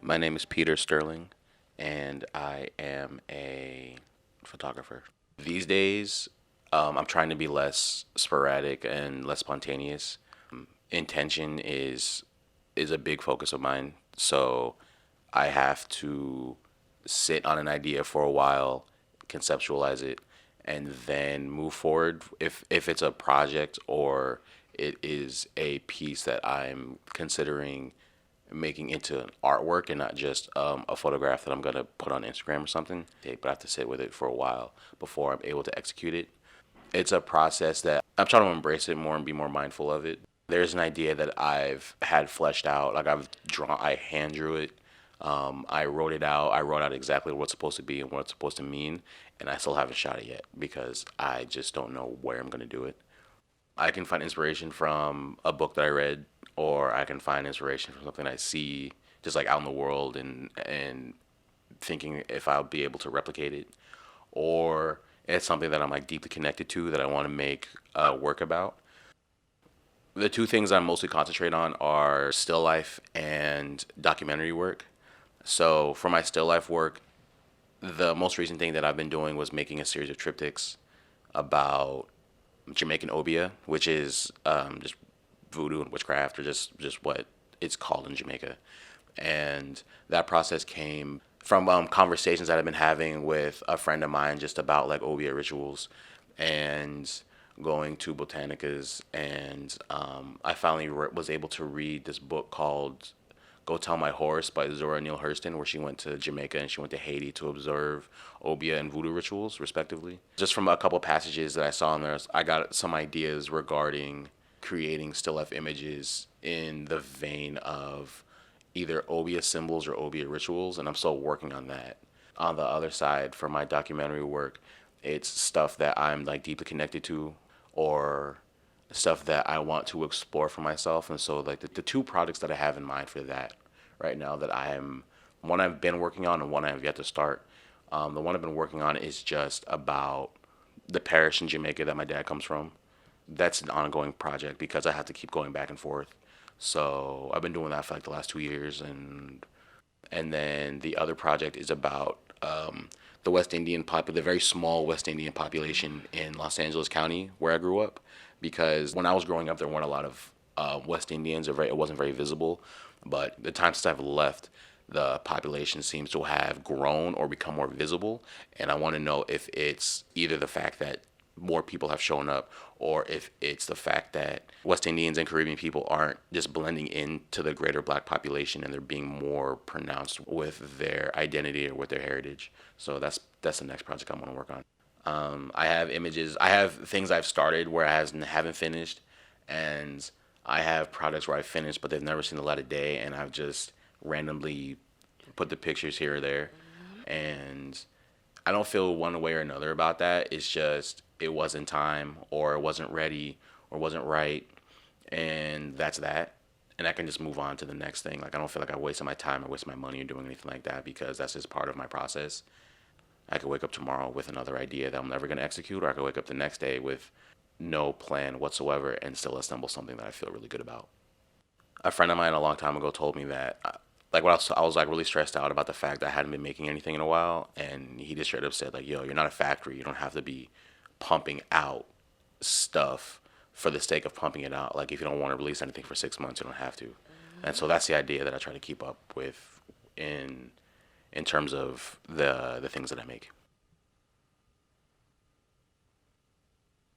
My name is Peter Sterling, and I am a photographer. These days, I'm trying to be less sporadic and less spontaneous. Intention is a big focus of mine, so I have to sit on an idea for a while, conceptualize it, and then move forward. If it's a project or it is a piece that I'm considering making into an artwork and not just a photograph that I'm gonna put on Instagram or something. But I have to sit with it for a while before I'm able to execute it. It's a process that I'm trying to embrace it more and be more mindful of it. There's an idea that I've had fleshed out. Like I hand drew it. I wrote it out. I wrote out exactly what it's supposed to be and what it's supposed to mean, and I still haven't shot it yet because I just don't know where I'm gonna do it. I can find inspiration from a book that I read, or I can find inspiration from something I see just like out in the world and thinking if I'll be able to replicate it, or it's something that I'm like deeply connected to that I want to make work about. The two things I mostly concentrate on are still life and documentary work. So for my still life work, the most recent thing that I've been doing was making a series of triptychs about Jamaican obeah, which is just voodoo and witchcraft, or just what it's called in Jamaica. And that process came from conversations that I've been having with a friend of mine just about like obeah rituals and going to botanicas. And I finally was able to read this book called Go Tell My Horse by Zora Neale Hurston, where she went to Jamaica and she went to Haiti to observe obeah and voodoo rituals, respectively. Just from a couple passages that I saw in there, I got some ideas regarding creating still life images in the vein of either obeah symbols or obeah rituals, and I'm still working on that. On the other side, for my documentary work, it's stuff that I'm like deeply connected to, or stuff that I want to explore for myself. And so like the two projects that I have in mind for that right now that one I've been working on and one I have yet to start. The one I've been working on is just about the parish in Jamaica that my dad comes from. That's an ongoing project because I have to keep going back and forth. So I've been doing that for like the last 2 years, and then the other project is about the very small West Indian population in Los Angeles County where I grew up. Because when I was growing up, there weren't a lot of West Indians. It wasn't very visible. But the time since I've left, the population seems to have grown or become more visible. And I want to know if it's either the fact that more people have shown up, or if it's the fact that West Indians and Caribbean people aren't just blending into the greater black population and they're being more pronounced with their identity or with their heritage. So that's the next project I'm going to work on. I have images. I have things I've started where haven't finished, and I have projects where I finished but they've never seen the light of day, and I've just randomly put the pictures here or there, and I don't feel one way or another about that. It's just it wasn't time, or it wasn't ready, or wasn't right, and that's that. And I can just move on to the next thing. Like I don't feel like I wasted my time or wasted my money or doing anything like that because that's just part of my process. I could wake up tomorrow with another idea that I'm never going to execute, or I could wake up the next day with no plan whatsoever and still assemble something that I feel really good about. A friend of mine a long time ago told me that, like, I was like really stressed out about the fact that I hadn't been making anything in a while, and he just straight up said like, "Yo, you're not a factory. You don't have to be pumping out stuff for the sake of pumping it out. Like, if you don't want to release anything for 6 months, you don't have to." And so that's the idea that I try to keep up with in terms of the things that I make.